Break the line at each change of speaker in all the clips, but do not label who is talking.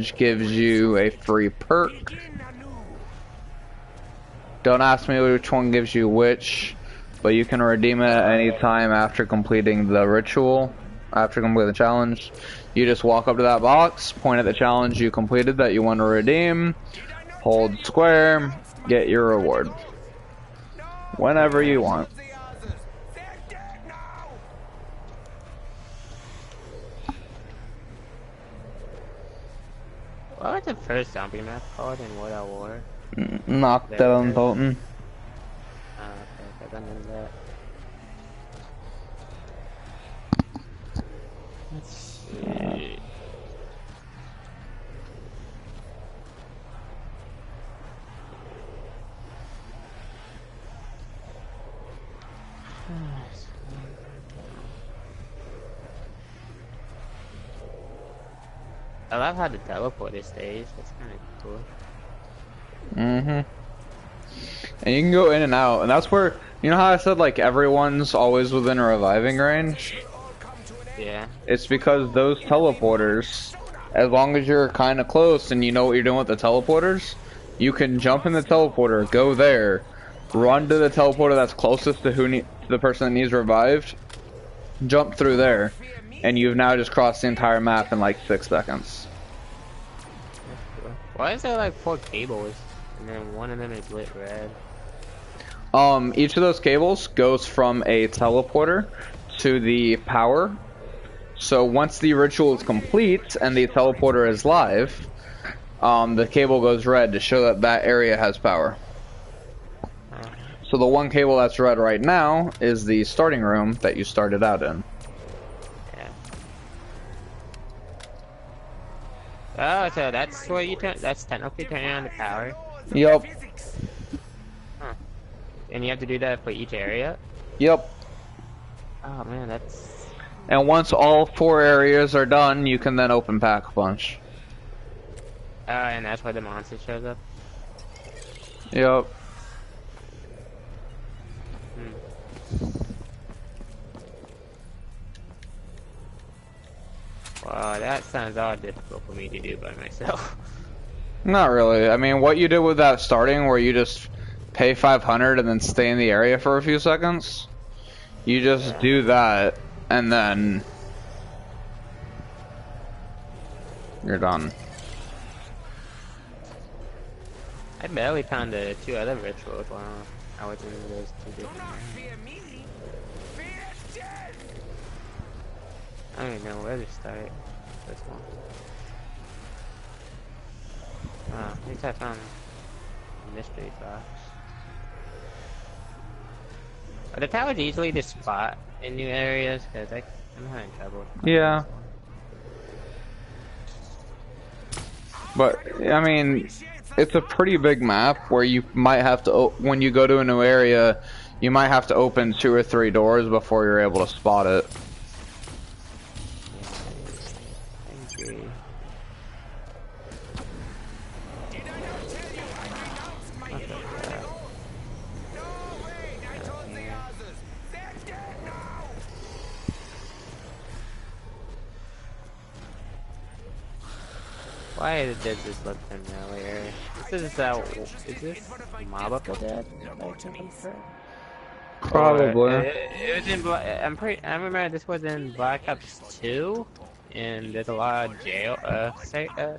which gives you a free perk. Don't ask me which one gives you which, but you can redeem it at any time after completing the ritual, after completing the challenge. You just walk up to that box, point at the challenge you completed that you want to redeem, hold square, get your reward. Whenever you want.
What was the first zombie map called in World War?
Knockdown Bolton.
Oh, okay, I remember that. Let's see. I love how the teleporter stays. That's kind of cool.
And you can go in and out, and that's where, you know how I said like everyone's always within a reviving range?
Yeah.
It's because those teleporters, as long as you're kind of close and you know what you're doing with the teleporters, you can jump in the teleporter, go there, run to the teleporter that's closest to the person that needs revived, jump through there, and you've now just crossed the entire map in like 6 seconds.
Why is there like 4 cables, and then one of them is lit red?
Each of those cables goes from a teleporter to the power. So once the ritual is complete and the teleporter is live, the cable goes red to show that that area has power. So the one cable that's red right now is the starting room that you started out in.
Oh, so that's where you turn. That's technically turning on the power.
Yep.
Huh. And you have to do that for each area.
Yep.
Oh man, that's.
And once all 4 areas are done, you can then open Pack a Punch.
And that's where the monster shows up.
Yep.
Wow, that sounds all difficult for me to do by myself.
Not really. I mean, what you did with that starting, where you just pay 500 and then stay in the area for a few seconds, you just do that, and then you're done.
I barely found the 2 other rituals while I was in those 2 different ones. I don't even know where to start this one. At least I found a mystery box. Are the towers easily to spot in new areas? Because I'm having trouble.
Yeah. But, I mean, it's a pretty big map where you might have to, when you go to a new area, you might have to open 2 or 3 doors before you're able to spot it.
Why does this look familiar? This is this Mob of the Dead?
Probably.
It was in I remember this was in Black Ops 2, and there's a lot of jail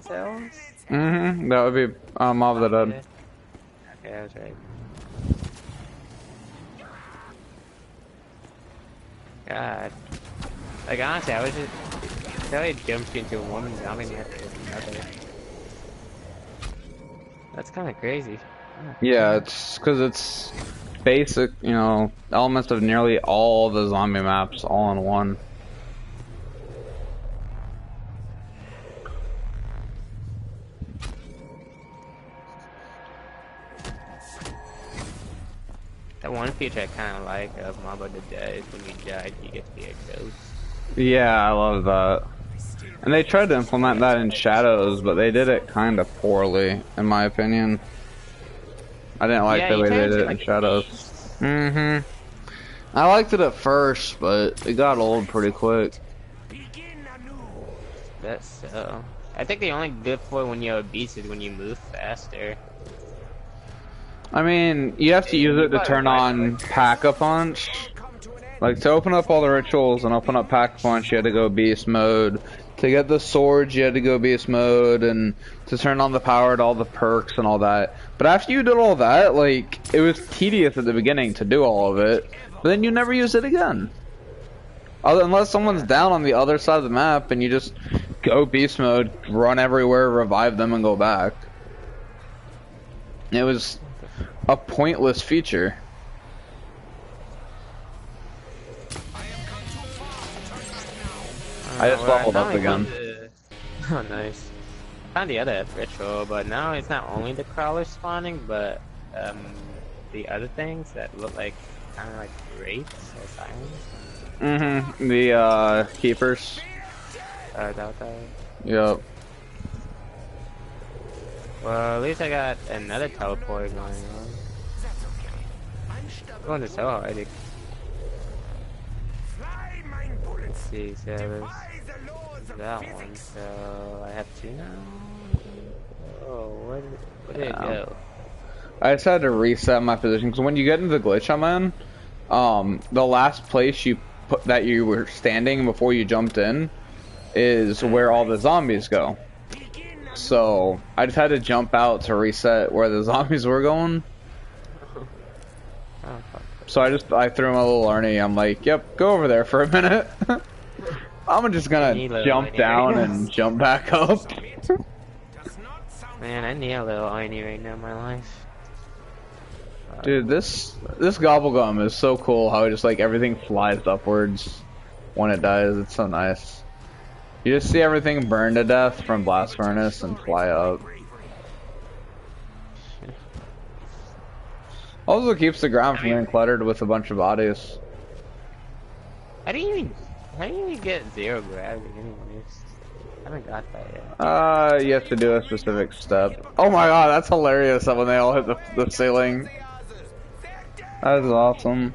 cells.
That would be Mob of the Dead.
Okay, I was right. God, like honestly, I was just totally jumped into one zombie after another. That's kind of crazy.
Yeah, it's because it's basic, you know, elements of nearly all the zombie maps all in one.
That one feature I kind of like of Mob of the Dead is when you die, you get to be a ghost.
Yeah, I love that. And they tried to implement that in Shadows, but they did it kind of poorly, in my opinion. I didn't like the way they did it in Shadows. I liked it at first, but it got old pretty quick.
That's so. I think the only good for when you're obese is when you move faster.
I mean, you have to use it to turn on Pack-a-Punch. Like, to open up all the rituals and open up Pack-a-Punch, you had to go Beast Mode. To get the swords, you had to go Beast Mode, and to turn on the power to all the perks and all that. But after you did all that, like, it was tedious at the beginning to do all of it, but then you never use it again. Unless someone's down on the other side of the map, and you just go Beast Mode, run everywhere, revive them, and go back. It was a pointless feature. I just leveled up again.
Oh, nice. I found the other ritual, but now it's not only the crawlers spawning, but the other things that look like kind of like wraiths or sirens.
Mm-hmm. The keepers.
That.
Yep.
Well, at least I got another teleport going on. Going to so hard. Let's see, so there's that one, so I have two now? Oh, where did it go?
I just had to reset my position, because when you get into the glitch I'm in, the last place you put that you were standing before you jumped in is where all the zombies go. So, I just had to jump out to reset where the zombies were going. So I threw my little Arnie. I'm like, yep, go over there for a minute. I'm just gonna jump down and jump back up.
Man, I need a little Arnie right now in my life.
Dude, this Gobblegum is so cool how just like everything flies upwards when it dies. It's so nice. You just see everything burn to death from Blast Furnace and fly up. Also keeps the ground from getting cluttered with a bunch of bodies.
How do you even get zero gravity anyways? I haven't got that yet.
You have to do a specific step. Oh my god, that's hilarious that when they all hit the ceiling. That is awesome.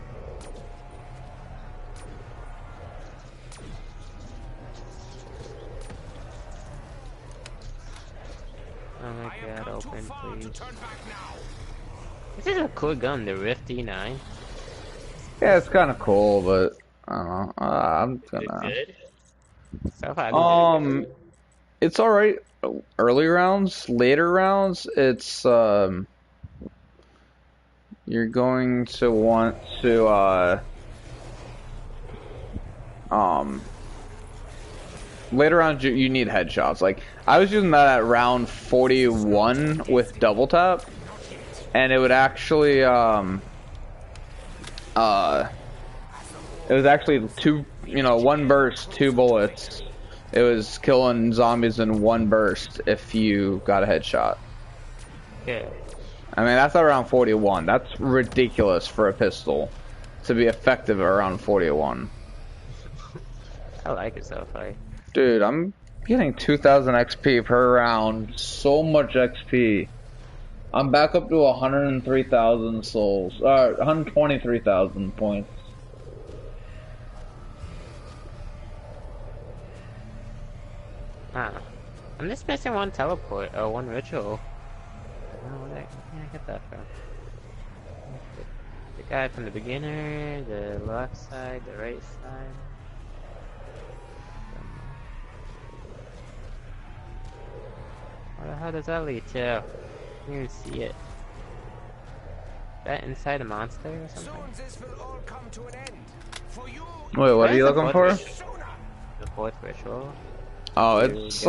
Oh my god, open please. This is a cool gun, the Rift E9.
Yeah, it's kind of cool, but I don't know. I'm gonna.
Good? So far,
it's all right. Early rounds, later rounds, it's you're going to want to later rounds you need headshots. Like I was using that at round 41 with double tap. And it would actually, it was actually one burst, 2 bullets. It was killing zombies in 1 burst if you got a headshot.
Yeah.
I mean, that's around 41. That's ridiculous for a pistol to be effective around 41.
I like it so far.
Dude, I'm getting 2,000 XP per round. So much XP. I'm back up to 103,000 souls. 123,000 points.
Ah, I'm just missing one teleport, or one ritual. Where did I get that from? The guy from the beginner, the left side, the right side. Where the hell does that lead to? I can't even see it. Is that inside a monster or something?
Wait, what are you looking for?
The 4th ritual.
Oh, it's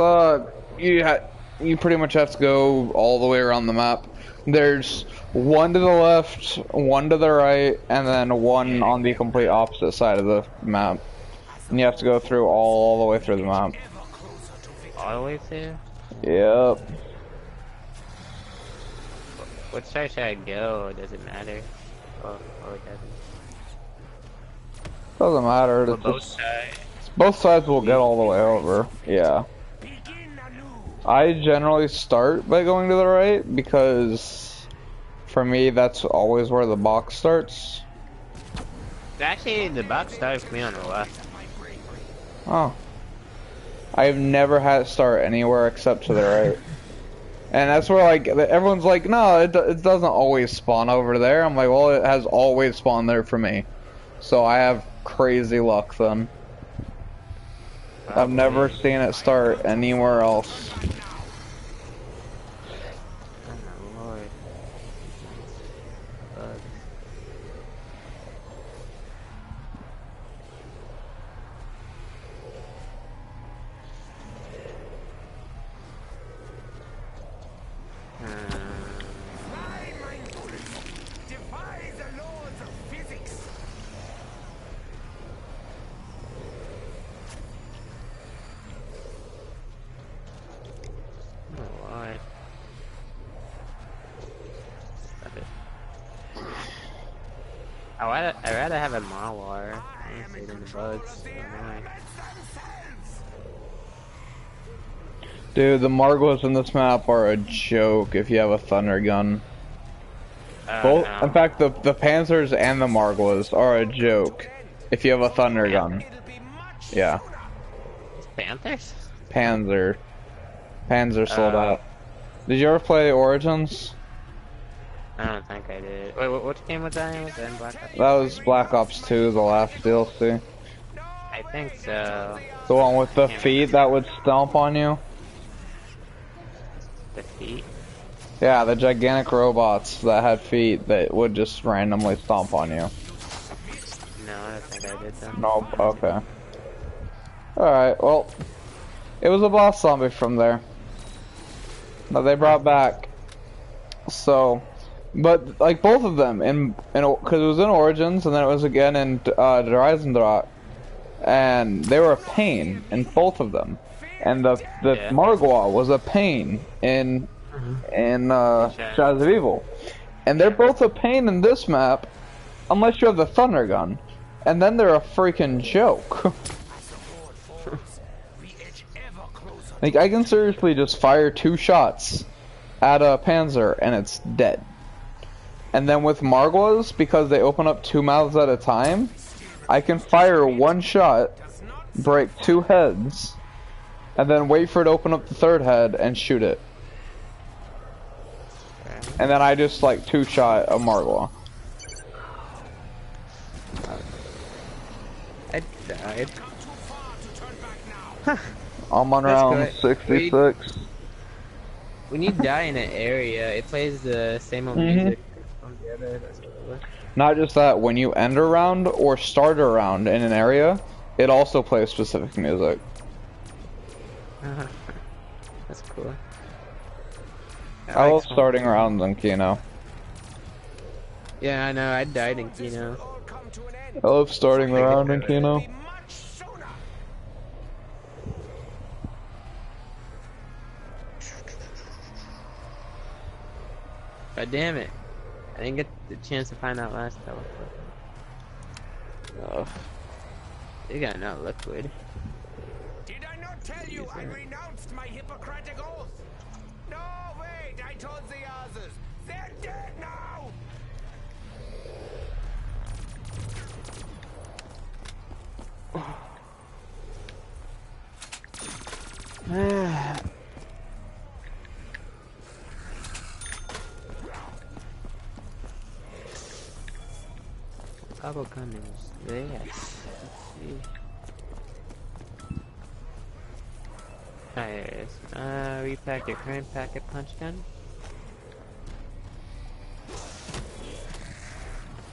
you pretty much have to go all the way around the map. There's one to the left, one to the right, and then one on the complete opposite side of the map. And you have to go through all the way through the map.
All the way through?
Yep.
Which side should I go? Does it matter? Oh, it doesn't.
Doesn't matter.
Well, both sides.
Both sides will get all the way over. Yeah. I generally start by going to the right because for me that's always where the box starts.
Actually, the box starts for me on the left.
Oh. I've never had it start anywhere except to the right. And that's where, like, everyone's like, no, it doesn't always spawn over there. I'm like, well, it has always spawned there for me. So I have crazy luck then. I've never seen it start anywhere else.
Oh my lord. I'd rather have a Mawar. I don't see it in the bugs.
Dude, the Margwas in this map are a joke if you have a thunder gun. Both,
no.
in fact, the Panzers and the Margwas are a joke if you have a thunder gun. Yeah.
Panthers?
Panzer sold out. Did you ever play Origins?
I don't think I did. Wait, what game was that? Was that in Black Ops?
That was Black Ops 2, the last DLC.
I think so.
The one with the feet that would stomp on you?
The feet?
Yeah, the gigantic robots that had feet that would just randomly stomp on you.
No, I don't think I did that.
Nope, okay. Alright, well, it was a boss zombie from there that they brought back. So, but like both of them, because it was in Origins and then it was again in Dreisendraht, and they were a pain in both of them. And the Margwa was a pain in Shadows of Evil, and they're both a pain in this map, unless you have the thunder gun, and then they're a freaking joke. Like, I can seriously just fire 2 shots at a Panzer and it's dead. And then with Margwas, because they open up 2 mouths at a time, I can fire 1 shot, break 2 heads, and then wait for it to open up the 3rd head and shoot it. And then I just like 2-shot a Margwa.
I died.
I'm on round 66.
When you die in an area, it plays the same old music from the other. That's cool.
Not just that, when you end a round or start a round in an area, it also plays specific music.
That's cool.
I love starting rounds in Kino.
Yeah, I know. I died in Kino.
I love starting the round in Kino.
God damn it. I didn't get the chance to find out last teleport. Oh. You got no liquid.
Did I not tell you I renounced my Hippocratic oath? No, wait, I told the others. They're dead now!
Bubble gun is there. Let's see. There it is. Repack your current packet punch gun.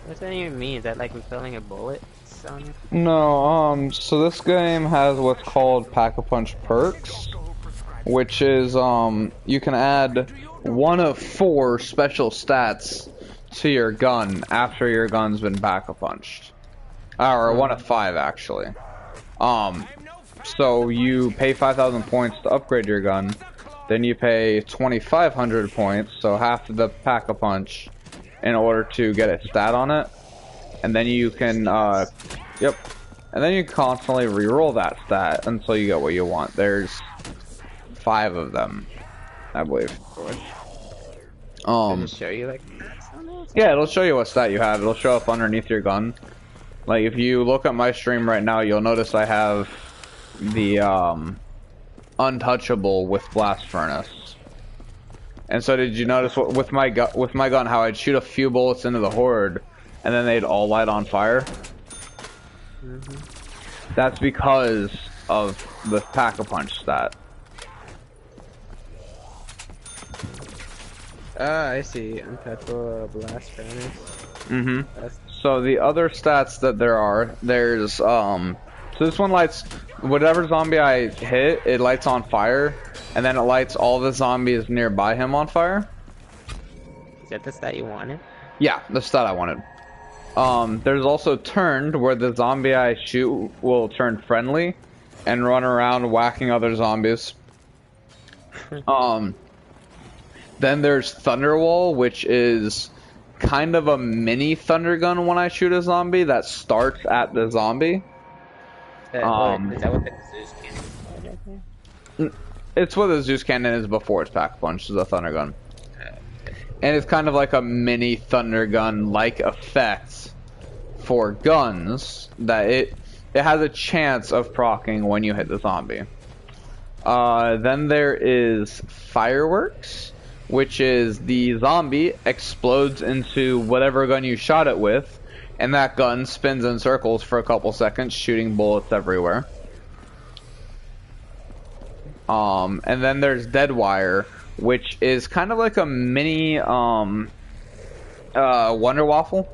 What's that even mean? Is that like refilling a bullet on it?
No, so this game has what's called Pack-a-Punch perks, which is, you can add 1 of 4 special stats to your gun after your gun's been Pack-a-Punched. Or 1 of 5, actually. So you pay 5,000 points to upgrade your gun, then you pay 2,500 points, so half of the Pack-a-Punch, in order to get a stat on it, and then you can, and then you constantly reroll that stat until you get what you want. There's 5 of them, I believe.
Does it show you like?
Yeah, it'll show you what stat you have. It'll show up underneath your gun. Like if you look at my stream right now, you'll notice I have the untouchable with blast furnace. And so, did you notice with my gun how I'd shoot a few bullets into the horde, and then they'd all light on fire?
Mm-hmm.
That's because of the pack-a-punch stat.
Ah, I see. Untouchable blast furnace.
Mm-hmm. So the other stats that there's so this one lights whatever zombie I hit, it lights on fire, and then it lights all the zombies nearby him on fire.
Is that the stat you wanted?
Yeah, the stat I wanted. There's also turned, where the zombie I shoot will turn friendly and run around whacking other zombies. Then there's Thunderwall, which is kind of a mini thunder gun when I shoot a zombie that starts at the zombie.
Is that what the Zeus cannon is right there?
It's what the Zeus cannon is before it's pack punch, is a thunder gun. And it's kind of like a mini thunder gun like effect for guns that it has a chance of proccing when you hit the zombie. Then there is Fireworks, which is the zombie explodes into whatever gun you shot it with, and that gun spins in circles for a couple seconds, shooting bullets everywhere. And then there's Deadwire, which is kind of like a mini Wonder Waffle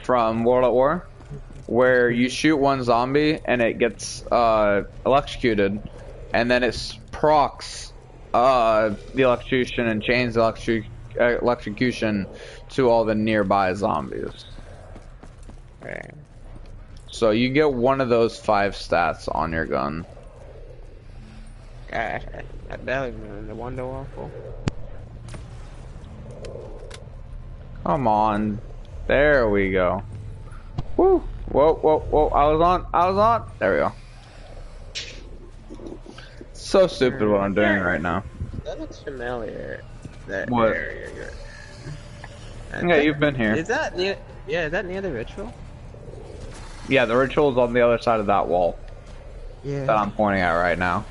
from World at War, where you shoot one zombie and it gets electrocuted, and then it procs the electrocution and chains the electrocution to all the nearby zombies.
Right.
So you get one of those 5 stats on your gun.
God, I barely remember the Wonder Waffle.
Come on. There we go. Woo! Whoa, whoa, whoa. I was on. There we go. So stupid what I'm doing right now.
That looks familiar. That
What?
area you're...
Yeah, you've been here.
Is that near... Yeah, is that near the ritual?
Yeah, the ritual is on the other side of that wall
Yeah.
that I'm pointing at right now.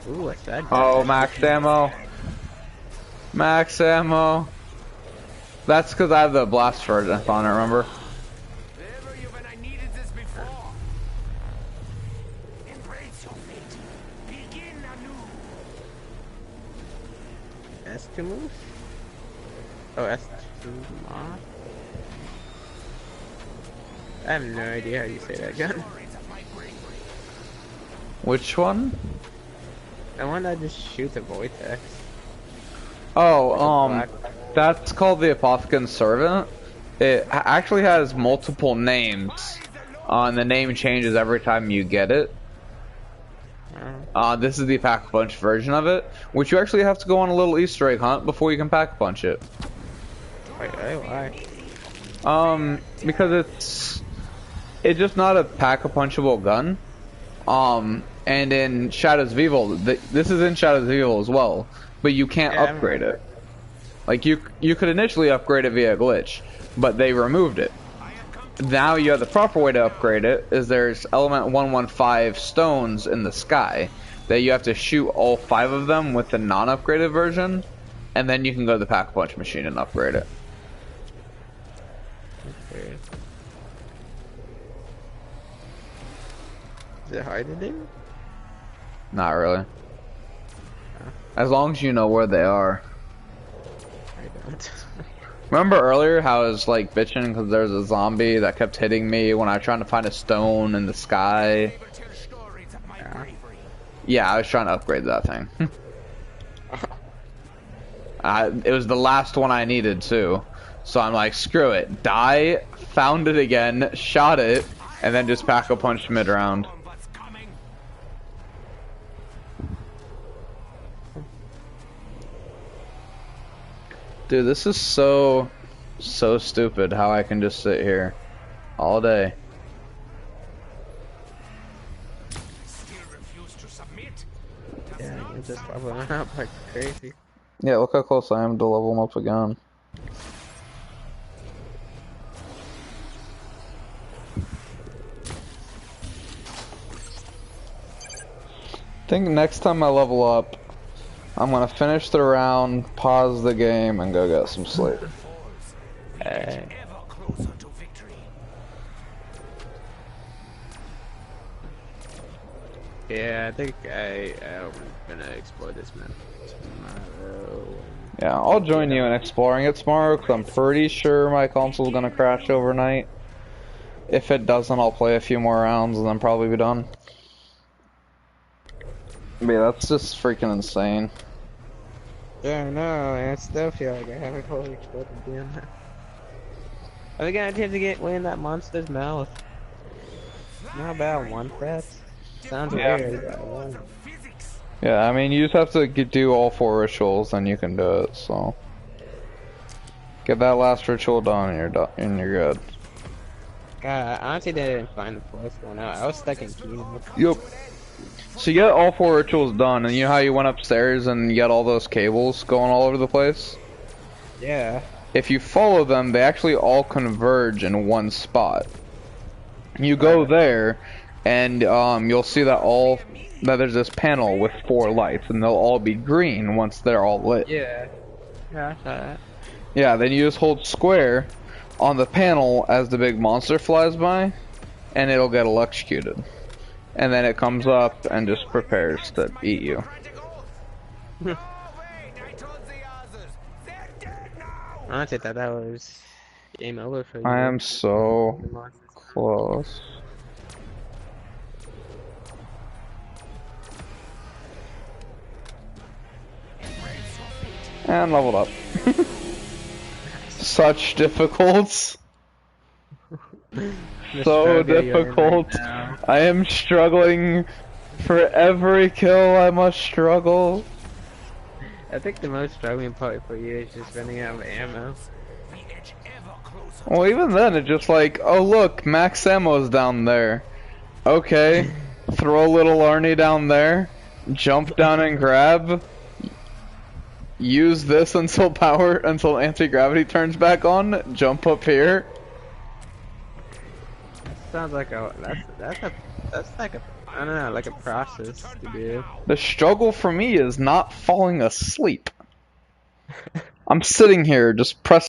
Ooh, what's that?
Oh, max ammo. Max ammo. That's because I have the blast furnace on it, remember?
Never you when I needed this before. Embrace your fate. Begin anew.
S2 move? Oh, S2 mod? I have no idea how you say that gun.
Which one?
The one that just shoots a vortex.
Oh, that's called the Apothecon Servant. It actually has multiple names, and the name changes every time you get it. This is the pack-a-punch version of it, which you actually have to go on a little Easter egg hunt before you can pack-a-punch it.
Wait, why?
Because it's just not a pack-a-punchable gun. And in Shadows of Evil, this is in Shadows of Evil as well, but you can't upgrade it. Like, you could initially upgrade it via glitch, but they removed it. Now you have the proper way to upgrade it, is there's element 115 stones in the sky, that you have to shoot all 5 of them with the non-upgraded version, and then you can go to the pack-a-punch machine and upgrade it.
Okay. Is it hard to do?
Not really. As long as you know where they are.
I don't.
Remember earlier how I was like bitching because there's a zombie that kept hitting me when I was trying to find a stone in the sky? Yeah, I was trying to upgrade that thing. It was the last one I needed too. So I'm like, screw it. Die, found it again, shot it, and then just pack-a-punch mid-round. Dude, this is so stupid how I can just sit here all day.
Yeah, you're just bubbling up like crazy.
Yeah, look how close I am to level him up again. I think next time I level up, I'm gonna finish the round, pause the game, and go get some sleep.
Ever closer to victory.
Yeah, I think I'm gonna explore this map tomorrow.
Yeah, I'll join you in exploring it tomorrow, because I'm pretty sure my console's gonna crash overnight. If it doesn't, I'll play a few more rounds and then probably be done. But yeah, that's just freaking insane.
Yeah, I know, and I still feel like I haven't fully explored the damn map. Are we gonna attempt to get way in that monster's mouth? Not about one press. Sounds weird.
Yeah, I mean, you just have to do all 4 rituals, then you can do it, so. Get that last ritual done and you're good.
God, I honestly didn't find the 4th one out. I was stuck in Kino.
Yep. So you get all 4 rituals done, and you know how you went upstairs and you got all those cables going all over the place?
Yeah.
If you follow them, they actually all converge in one spot. You go there, and you'll see that there's this panel with 4 lights, and they'll all be green once they're all lit.
Yeah. Yeah, I saw that.
Yeah, then you just hold square on the panel as the big monster flies by, and it'll get electrocuted. And then it comes up and just prepares to eat you.
Honestly, thought that was game over for you.
I am so close. And leveled up. Such difficult. So difficult.
Right,
I am struggling. For every kill, I must struggle.
I think the most struggling part for you is just running out of ammo.
Well, even then, it's just like, oh look, max ammo's down there. Okay, throw little Arnie down there, jump down and grab. Use this until anti-gravity turns back on. Jump up here.
Sounds like that's like a I don't know, like a process to do.
The struggle for me is not falling asleep. I'm sitting here just pressing